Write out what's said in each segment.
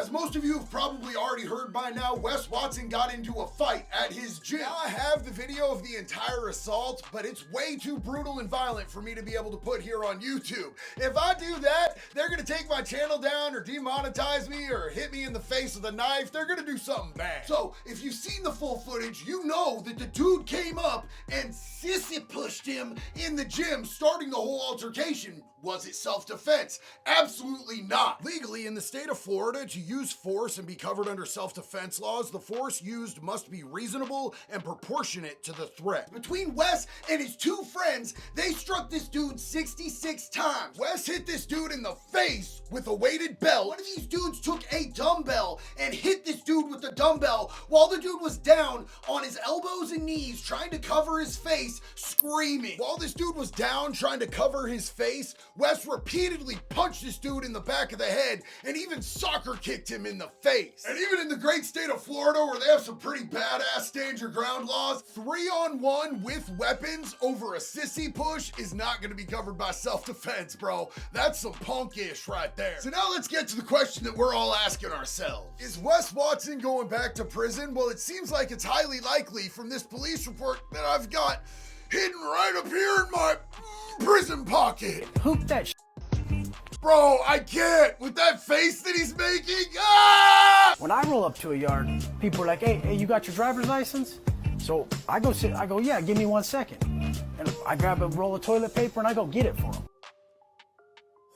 As most of you have probably already heard by now, Wes Watson got into a fight at his gym. Now I have the video of the entire assault, but it's way too brutal and violent for me to be able to put here on YouTube. If I do that, they're gonna take my channel down or demonetize me or hit me in the face with a knife. They're gonna do something bad. So if you've seen the full footage, you know that the dude came up and sissy pushed him in the gym, starting the whole altercation. Was it self-defense? Absolutely not. Legally, in the state of Florida, to use force and be covered under self-defense laws, the force used must be reasonable and proportionate to the threat. Between Wes and his two friends, they struck this dude 66 times. Wes hit this dude in the face with a weighted belt. One of these dudes took a dumbbell and hit this dude with the dumbbell while the dude was down on his elbows and knees trying to cover his face, screaming. While this dude was down trying to cover his face, Wes repeatedly punched this dude in the back of the head and even soccer kicked him in the face. And even in the great state of Florida, where they have some pretty badass stand your ground laws, 3-on-1 with weapons over a sissy push is not gonna be covered by self-defense, bro. That's some punkish right there. So now let's get to the question that we're all asking ourselves. Is Wes Watson going back to prison? Well, it seems like it's highly likely from this police report that I've got hidden right up here in my prison pocket. Hoop that Bro, I can't with that face that he's making. Ah! When I roll up to a yard, people are like, hey, you got your driver's license? So I go, yeah, give me 1 second. And I grab a roll of toilet paper and I go get it for him.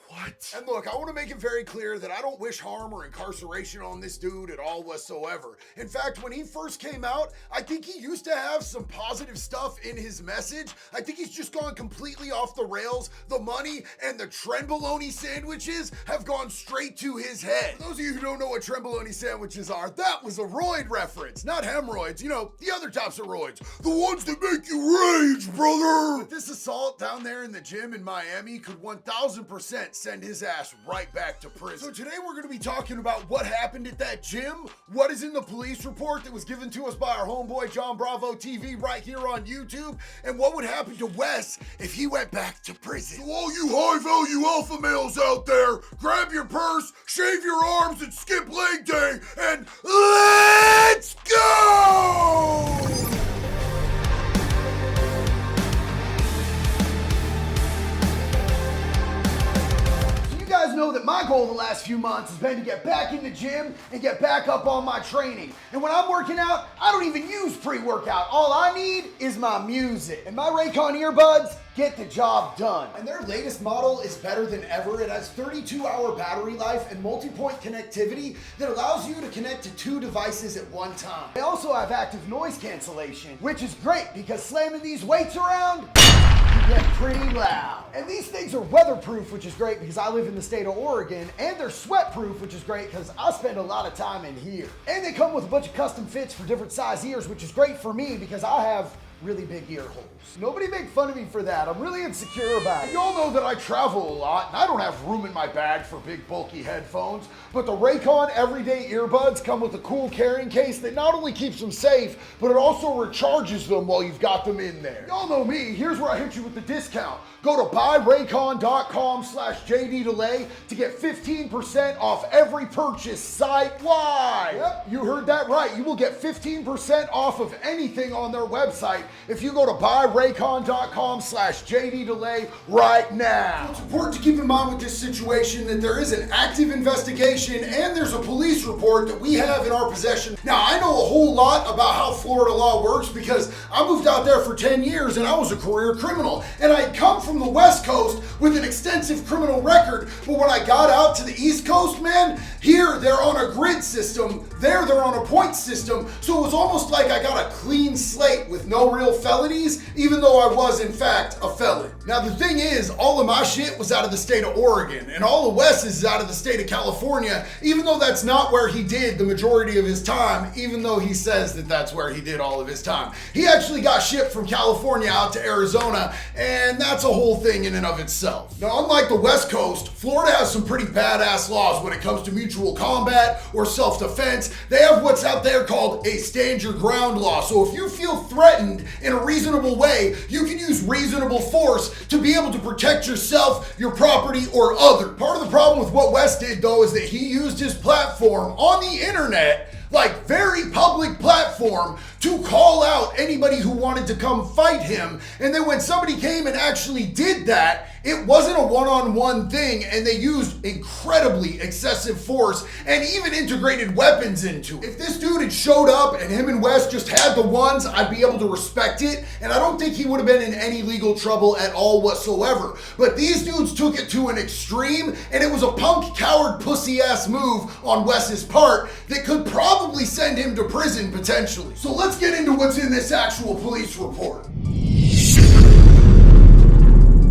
What? And look, I want to make it very clear that I don't wish harm or incarceration on this dude at all whatsoever. In fact, when he first came out, I think he used to have some positive stuff in his message. I think he's just gone completely off the rails. The money and the trenbolone sandwiches have gone straight to his head. For those of you who don't know what trenbolone sandwiches are, that was a roid reference, not hemorrhoids. You know, the other types of roids. The ones that make you rage, brother. But this assault down there in the gym in Miami could 1000% send his ass right back to prison. So today we're going to be talking about what happened at that gym, what is in the police report that was given to us by our homeboy John Bravo TV right here on YouTube, and what would happen to Wes if he went back to prison. So all you high-value alpha males out there, grab your purse, shave your arms, and skip leg day, and let's go! You guys know that my goal the last few months has been to get back in the gym and get back up on my training. And when I'm working out, I don't even use pre-workout. All I need is my music. And my Raycon earbuds get the job done. And their latest model is better than ever. It has 32-hour battery life and multi-point connectivity that allows you to connect to 2 devices at one time. They also have active noise cancellation, which is great because slamming these weights around get pretty loud. And these things are weatherproof, which is great because I live in the state of Oregon, and they're sweatproof, which is great because I spend a lot of time in here. And they come with a bunch of custom fits for different size ears, which is great for me because I have really big ear holes. Nobody make fun of me for that. I'm really insecure about it. Y'all know that I travel a lot and I don't have room in my bag for big bulky headphones, but the Raycon everyday earbuds come with a cool carrying case that not only keeps them safe, but it also recharges them while you've got them in there. Y'all know me, here's where I hit you with the discount. Go to buyraycon.com/JDDelay to get 15% off every purchase site-wide. Yep, you heard that right. You will get 15% off of anything on their website if you go to buyraycon.com/JDDelay right now. It's important to keep in mind with this situation that there is an active investigation and there's a police report that we have in our possession. Now, I know a whole lot about how Florida law works because I moved out there for 10 years and I was a career criminal. And I had come from the West Coast with an extensive criminal record, but when I got out to the East Coast, man, here they're on a grid system, there they're on a point system, so it was almost like I got a clean slate with no real felonies, even though I was in fact a felon. Now the thing is, all of my shit was out of the state of Oregon, and all of Wes's is out of the state of California, even though that's not where he did the majority of his time, even though he says that that's where he did all of his time. He actually got shipped from California out to Arizona, and that's a whole thing in and of itself. Now, unlike the West Coast, Florida has some pretty badass laws when it comes to mutual combat or self-defense. They have what's out there called a stand your ground law. So if you feel threatened in a reasonable way, you can use reasonable force to be able to protect yourself, your property, or other. Part of the problem with what Wes did, though, is that he used his platform on the internet, like very public platform, to call out anybody who wanted to come fight him. And then when somebody came and actually did that, it wasn't a one-on-one thing, and they used incredibly excessive force and even integrated weapons into it. If this dude had showed up and him and Wes just had the ones, I'd be able to respect it, and I don't think he would have been in any legal trouble at all whatsoever. But these dudes took it to an extreme, and it was a punk, coward, pussy-ass move on Wes's part that could probably send him to prison potentially. So let's get into what's in this actual police report.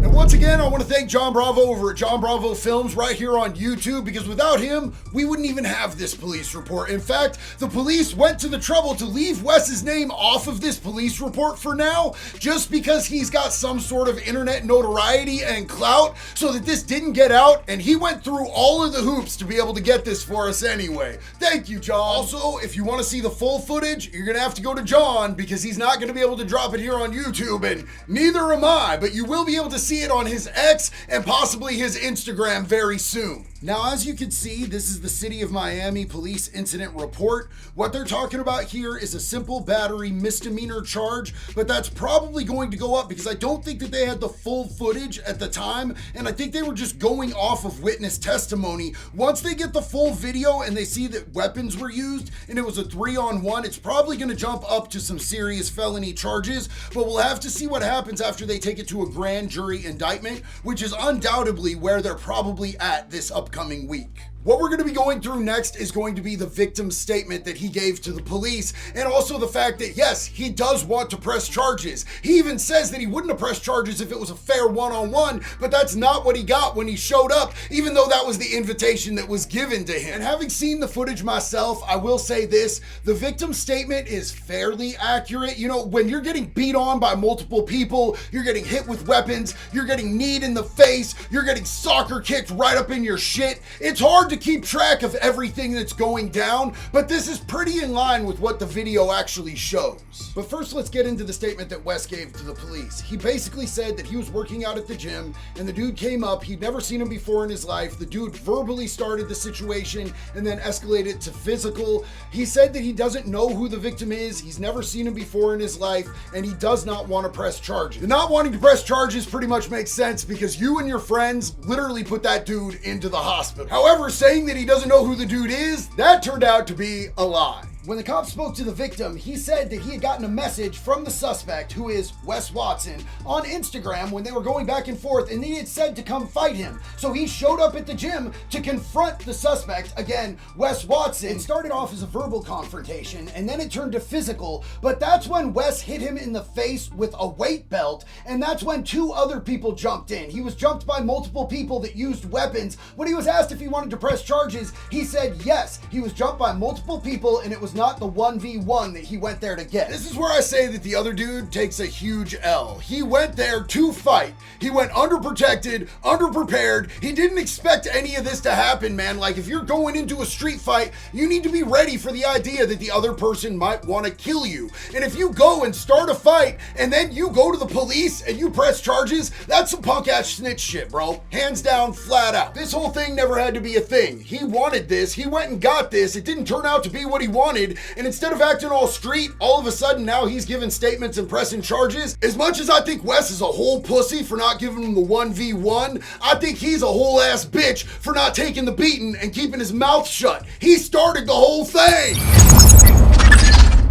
And once again, I want to thank John Bravo over at John Bravo Films right here on YouTube, because without him, we wouldn't even have this police report. In fact, the police went to the trouble to leave Wes's name off of this police report for now, just because he's got some sort of internet notoriety and clout, so that this didn't get out, and he went through all of the hoops to be able to get this for us anyway. Thank you, John. Also, if you want to see the full footage, you're going to have to go to John, because he's not going to be able to drop it here on YouTube, and neither am I, but you will be able to see it on his X and possibly his Instagram very soon. Now, as you can see, this is the City of Miami Police Incident Report. What they're talking about here is a simple battery misdemeanor charge, but that's probably going to go up because I don't think that they had the full footage at the time, and I think they were just going off of witness testimony. Once they get the full video and they see that weapons were used and it was a 3-on-1, it's probably going to jump up to some serious felony charges, but we'll have to see what happens after they take it to a grand jury indictment, which is undoubtedly where they're probably at this upcoming week. What we're going to be going through next is going to be the victim's statement that he gave to the police, and also the fact that, yes, he does want to press charges. He even says that he wouldn't have pressed charges if it was a fair one-on-one, but that's not what he got when he showed up, even though that was the invitation that was given to him. And having seen the footage myself, I will say this, the victim's statement is fairly accurate. You know, when you're getting beat on by multiple people, you're getting hit with weapons, you're getting kneed in the face, you're getting soccer kicked right up in your shit, it's hard to keep track of everything that's going down, but this is pretty in line with what the video actually shows. But first, let's get into the statement that Wes gave to the police. He basically said that he was working out at the gym and the dude came up. He'd never seen him before in his life. The dude verbally started the situation and then escalated to physical. He said that he doesn't know who the victim is. He's never seen him before in his life, and he does not want to press charges. The not wanting to press charges pretty much makes sense because you and your friends literally put that dude into the hospital. However, saying that he doesn't know who the dude is, that turned out to be a lie. When the cops spoke to the victim, he said that he had gotten a message from the suspect, who is Wes Watson, on Instagram when they were going back and forth, and he had said to come fight him. So he showed up at the gym to confront the suspect, again, Wes Watson. It started off as a verbal confrontation, and then it turned to physical, but that's when Wes hit him in the face with a weight belt, and that's when 2 other people jumped in. He was jumped by multiple people that used weapons. When he was asked if he wanted to press charges, he said yes. He was jumped by multiple people, and it was not the 1v1 that he went there to get. This is where I say that the other dude takes a huge L. He went there to fight. He went underprotected, underprepared. He didn't expect any of this to happen, man. Like, if you're going into a street fight, you need to be ready for the idea that the other person might want to kill you. And if you go and start a fight and then you go to the police and you press charges, that's some punk ass snitch shit, bro. Hands down, flat out. This whole thing never had to be a thing. He wanted this. He went and got this. It didn't turn out to be what he wanted. And instead of acting all street, all of a sudden now he's giving statements and pressing charges. As much as I think Wes is a whole pussy for not giving him the 1v1, I think he's a whole ass bitch for not taking the beating and keeping his mouth shut. He started the whole thing.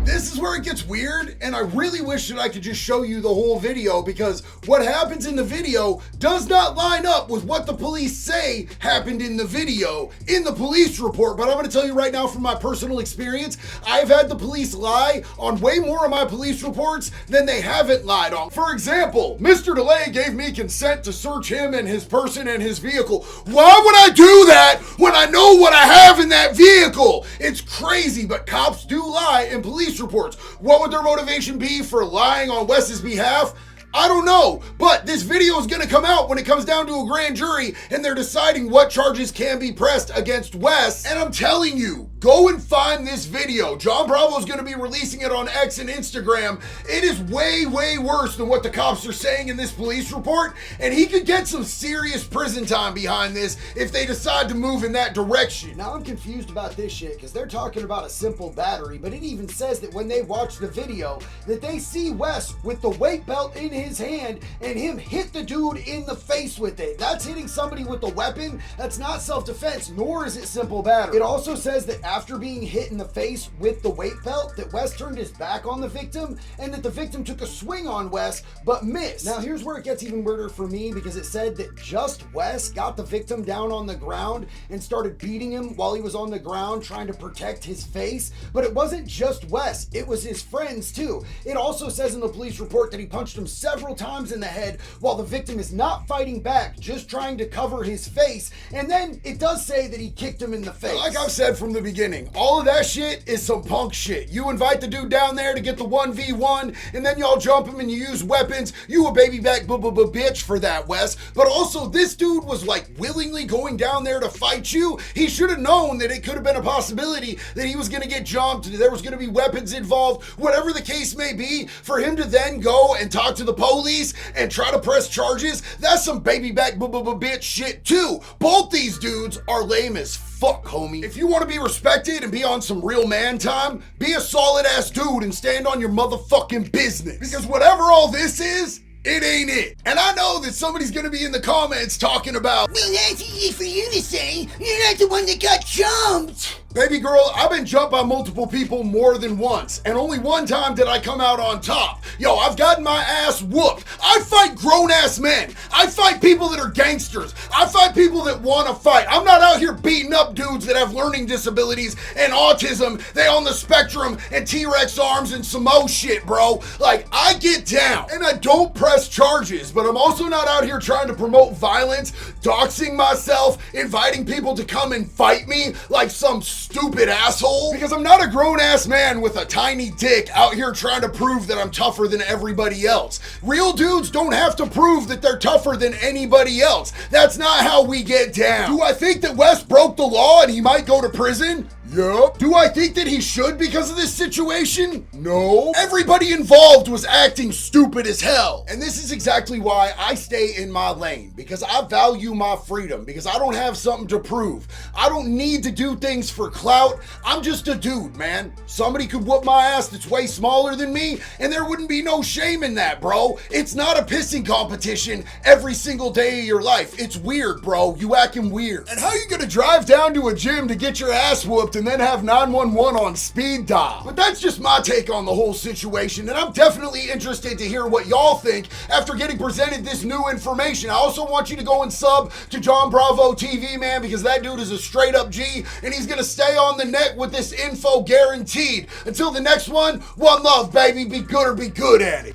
This is where it gets weird, and I really wish that I could just show you the whole video, because what happens in the video does not line up with what the police say happened in the video, in the police report. But I'm going to tell you right now from my personal experience, I've had the police lie on way more of my police reports than they haven't lied on. For example, Mr. DeLay gave me consent to search him and his person and his vehicle. Why would I do that when I know what I have in that vehicle? It's crazy, but cops do lie in police reports. What would their motivation be for lying on Wes's behalf? I don't know, but this video is going to come out when it comes down to a grand jury and they're deciding what charges can be pressed against Wes. And I'm telling you, go and find this video. John Bravo is going to be releasing it on X and Instagram. It is way, way worse than what the cops are saying in this police report, and he could get some serious prison time behind this if they decide to move in that direction. Now I'm confused about this shit because they're talking about a simple battery, but it even says that when they watch the video that they see Wes with the weight belt in his hand and him hit the dude in the face with it. That's hitting somebody with a weapon. That's not self-defense, nor is it simple battery. It also says that after being hit in the face with the weight belt, that Wes turned his back on the victim and that the victim took a swing on Wes but missed. Now here's where it gets even weirder for me, because it said that just Wes got the victim down on the ground and started beating him while he was on the ground trying to protect his face. But it wasn't just Wes, it was his friends too. It also says in the police report that he punched him several times in the head while the victim is not fighting back, just trying to cover his face. And then it does say that he kicked him in the face. Like I've said from the beginning, all of that shit is some punk shit. You invite the dude down there to get the 1v1 and then y'all jump him and you use weapons. You a baby back bitch for that, Wes. But also this dude was like willingly going down there to fight you. He should have known that it could have been a possibility that he was going to get jumped, there was going to be weapons involved, whatever the case may be. For him to then go and talk to the police and try to press charges, that's some baby back bitch shit too. Both these dudes are lame as fuck, homie. If you want to be respected and be on some real man time, be a solid ass dude and stand on your motherfucking business. Because whatever all this is, it ain't it. And I know that somebody's gonna be in the comments talking about, well, that's easy for you to say. You're not the one that got jumped. baby girl, I've been jumped by multiple people more than once, and only one time did I come out on top. Yo, I've gotten my ass whooped. I fight grown-ass men. I fight people that are gangsters. I fight people that want to fight. I'm not out here beating up dudes that have learning disabilities and autism, they on the spectrum, and T-Rex arms and some more shit, bro. Like, I get down, and I don't press charges, but I'm also not out here trying to promote violence, doxing myself, inviting people to come and fight me like some stupid asshole, because I'm not a grown-ass man with a tiny dick out here trying to prove that I'm tougher than everybody else. Real dudes don't have to prove that they're tougher than anybody else. That's not how we get down. Do I think that Wes broke the law and he might go to prison? Yup. Do I think that he should because of this situation? No. Everybody involved was acting stupid as hell. And this is exactly why I stay in my lane, because I value my freedom, because I don't have something to prove. I don't need to do things for clout. I'm just a dude, man. Somebody could whoop my ass that's way smaller than me, and there wouldn't be no shame in that, bro. It's not a pissing competition every single day of your life. It's weird, bro. You acting weird. And how you gonna drive down to a gym to get your ass whooped and then have 911 on speed dial? But that's just my take on the whole situation, and I'm definitely interested to hear what y'all think after getting presented this new information. I also want you to go and sub to John Bravo TV, man, because that dude is a straight up G, and he's gonna stay on the net with this info guaranteed. Until the next one love, baby. Be good or be good at it.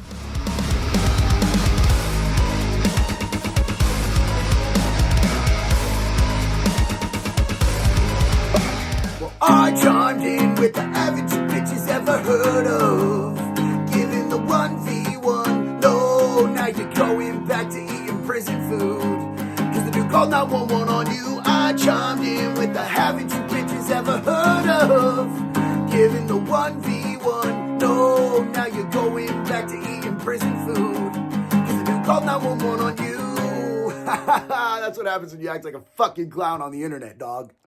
I chimed in with the average bitches ever heard of. Giving the 1v1. No, now you're going back to eating prison food. Cause the dude called 911 on you. I chimed in with the haven't you bitches ever heard of. Giving the 1v1. No, now you're going back to eating prison food. Cause the dude called 911 on you. That's what happens when you act like a fucking clown on the internet, dog.